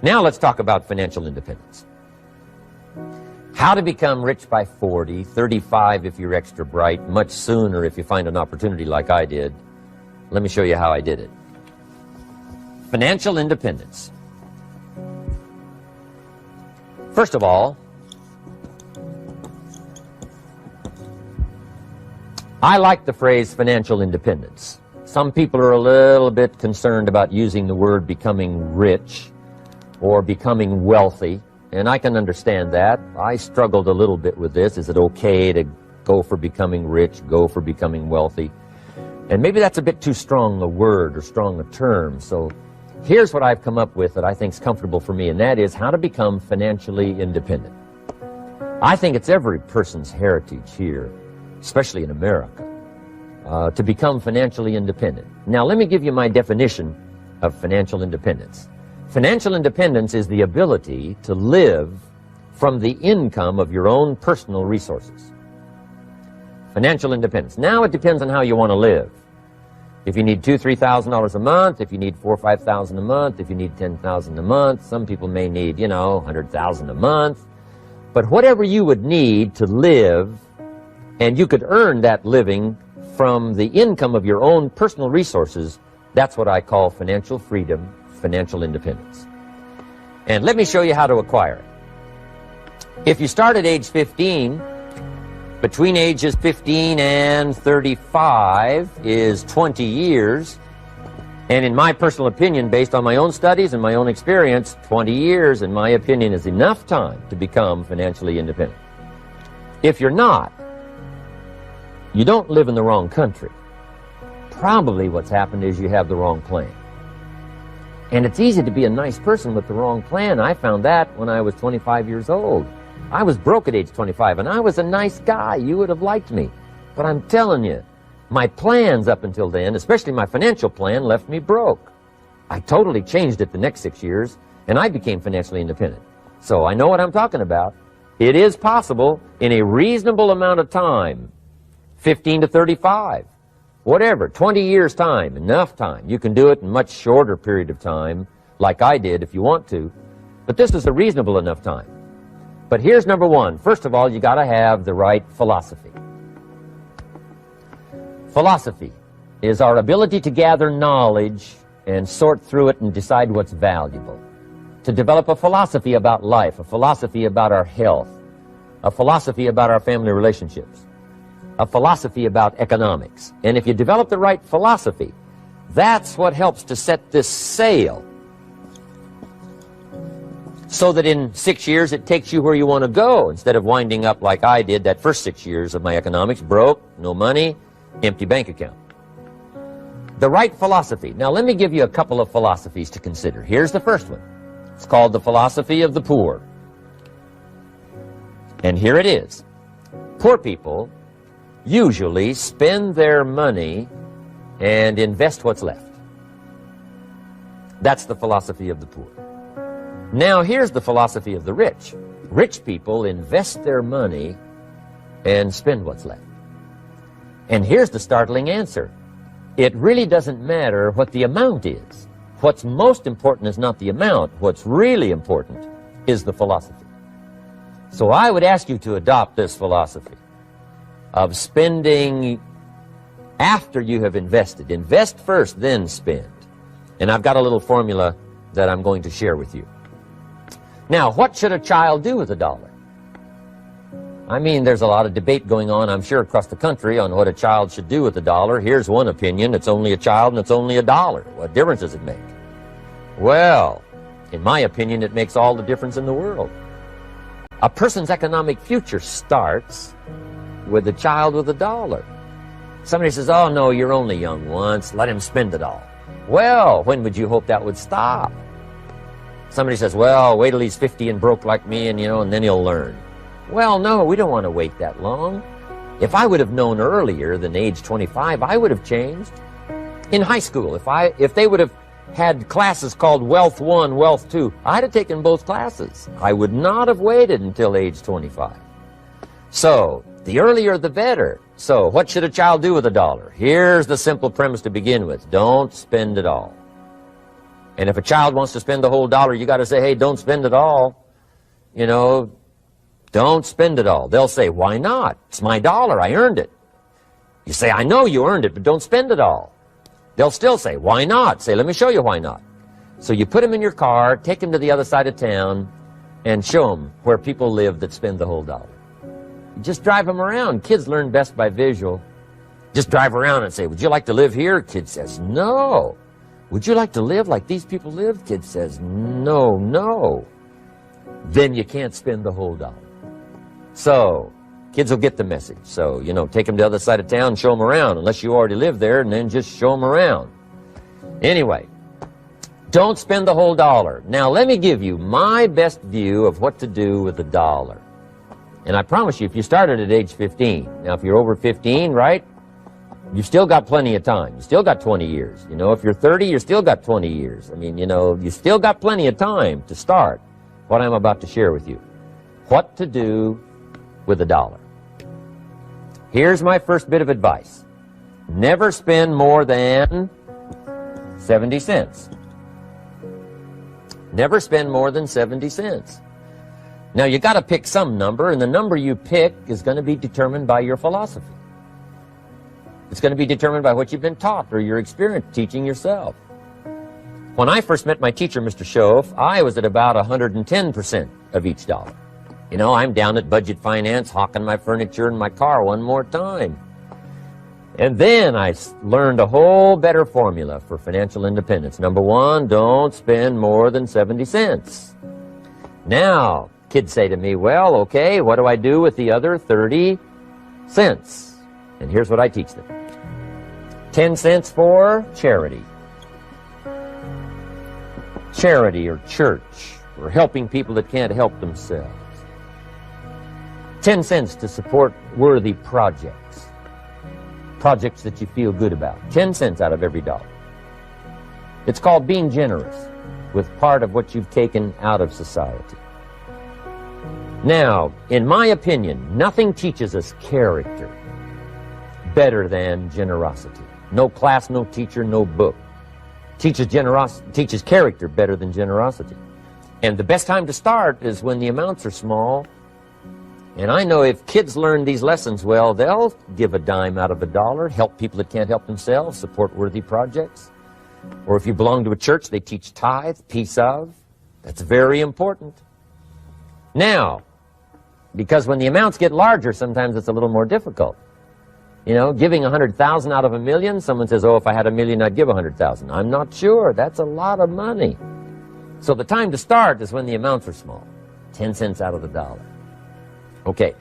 Now let's talk about financial independence. How to become rich by 40, 35 if you're extra bright, much sooner if you find an opportunity like I did. Let me show you how I did it. Financial independence. First of all, I like the phrase financial independence. Some people are a little bit concerned about using the word becoming rich or becoming wealthy, and I can understand that. I struggled a little bit with this. Is it okay to go for becoming rich, go for becoming wealthy? And maybe that's a bit too strong a word or strong a term. So here's what I've come up with that I think is comfortable for me, and that is how to become financially independent. I think it's every person's heritage here, especially in America, to become financially independent. Now, let me give you my definition of financial independence. Financial independence is the ability to live from the income of your own personal resources. Financial independence. Now it depends on how you want to live. If you need $2,000, $3,000 a month, if you need $4,000 or $5,000 a month, if you need $10,000 a month, some people may need, $100,000 a month. But whatever you would need to live, and you could earn that living from the income of your own personal resources, that's what I call financial freedom, financial independence. And let me show you how to acquire it. If you start at age 15, between ages 15 and 35 is 20 years. And in my personal opinion, based on my own studies and my own experience, 20 years, in my opinion, is enough time to become financially independent. If you're not, you don't live in the wrong country. Probably what's happened is you have the wrong plan. And it's easy to be a nice person with the wrong plan. I found that when I was 25 years old. I was broke at age 25, and I was a nice guy. You would have liked me. But I'm telling you, my plans up until then, especially my financial plan, left me broke. I totally changed it the next 6 years, and I became financially independent. So I know what I'm talking about. It is possible in a reasonable amount of time, 15 to 35, whatever, 20 years time, enough time. You can do it in a much shorter period of time, like I did if you want to. But this is a reasonable enough time. But here's number one. First of all, you got to have the right philosophy. Philosophy is our ability to gather knowledge and sort through it and decide what's valuable. To develop a philosophy about life, a philosophy about our health, a philosophy about our family relationships, a philosophy about economics. And if you develop the right philosophy, that's what helps to set this sail, so that in 6 years it takes you where you want to go, instead of winding up like I did that first 6 years of my economics, broke, no money, empty bank account. The right philosophy. Now let me give you a couple of philosophies to consider. Here's the first one. It's called the philosophy of the poor. And here it is. Poor people usually spend their money and invest what's left. That's the philosophy of the poor. Now here's the philosophy of the rich. Rich people invest their money and spend what's left. And here's the startling answer. It really doesn't matter what the amount is. What's most important is not the amount. What's really important is the philosophy. So I would ask you to adopt this philosophy of spending after you have invested. Invest first, then spend. And I've got a little formula that I'm going to share with you. Now, what should a child do with $1? I mean, there's a lot of debate going on, I'm sure, across the country on what a child should do with $1. Here's one opinion. It's only a child and it's only $1. What difference does it make? Well, in my opinion, it makes all the difference in the world. A person's economic future starts with a child with $1. Somebody says, oh, no, you're only young once. Let him spend it all. Well, when would you hope that would stop? Somebody says, well, wait till he's 50 and broke like me, and then he'll learn. Well, no, we don't want to wait that long. If I would have known earlier than age 25, I would have changed. In high school, if they would have had classes called Wealth 1, Wealth 2, I'd have taken both classes. I would not have waited until age 25. So, the earlier the better. So, what should a child do with $1? Here's the simple premise to begin with. Don't spend it all. And if a child wants to spend the whole dollar, you got to say, hey, don't spend it all. You know, don't spend it all. They'll say, why not? It's my dollar. I earned it. You say, I know you earned it, but don't spend it all. They'll still say, why not? Say, let me show you why not. So you put them in your car, take them to the other side of town, and show them where people live that spend the whole dollar. Just drive them around. Kids learn best by visual. Just drive around and say, would you like to live here? Kid says, no. Would you like to live like these people live? Kid says, no, no. Then you can't spend the whole dollar. So kids will get the message. So, you know, take them to the other side of town, show them around, unless you already live there, and then just show them around. Anyway, don't spend the whole dollar. Now, let me give you my best view of what to do with the dollar. And I promise you, if you started at age 15, now if you're over 15, right, you've still got plenty of time. You still got 20 years. You know, if you're 30, you still got 20 years. I mean, you know, you still got plenty of time to start what I'm about to share with you. What to do with a dollar. Here's my first bit of advice. Never spend more than 70 cents. Never spend more than 70 cents. Now, you got to pick some number, and the number you pick is going to be determined by your philosophy. It's going to be determined by what you've been taught or your experience teaching yourself. When I first met my teacher, Mr. Schoaf, I was at about 110% of each dollar. You know, I'm down at Budget Finance, hawking my furniture in my car one more time. And then I learned a whole better formula for financial independence. Number one, don't spend more than 70 cents. Now, kids say to me, well, okay, what do I do with the other 30 cents? And here's what I teach them. 10 cents for charity. Charity or church, or helping people that can't help themselves. 10 cents to support worthy projects. Projects that you feel good about. 10 cents out of every dollar. It's called being generous with part of what you've taken out of society. Now, in my opinion, nothing teaches us character better than generosity. No class, no teacher, no book teaches character better than generosity. And the best time to start is when the amounts are small. And I know if kids learn these lessons well, they'll give a dime out of a dollar, help people that can't help themselves, support worthy projects. Or if you belong to a church, they teach tithe, piece of. That's very important. Now, because when the amounts get larger, sometimes it's a little more difficult. You know, giving 100,000 out of a million, someone says, oh, if I had a million, I'd give 100,000. I'm not sure. That's a lot of money. So the time to start is when the amounts are small. 10 cents out of the dollar. Okay.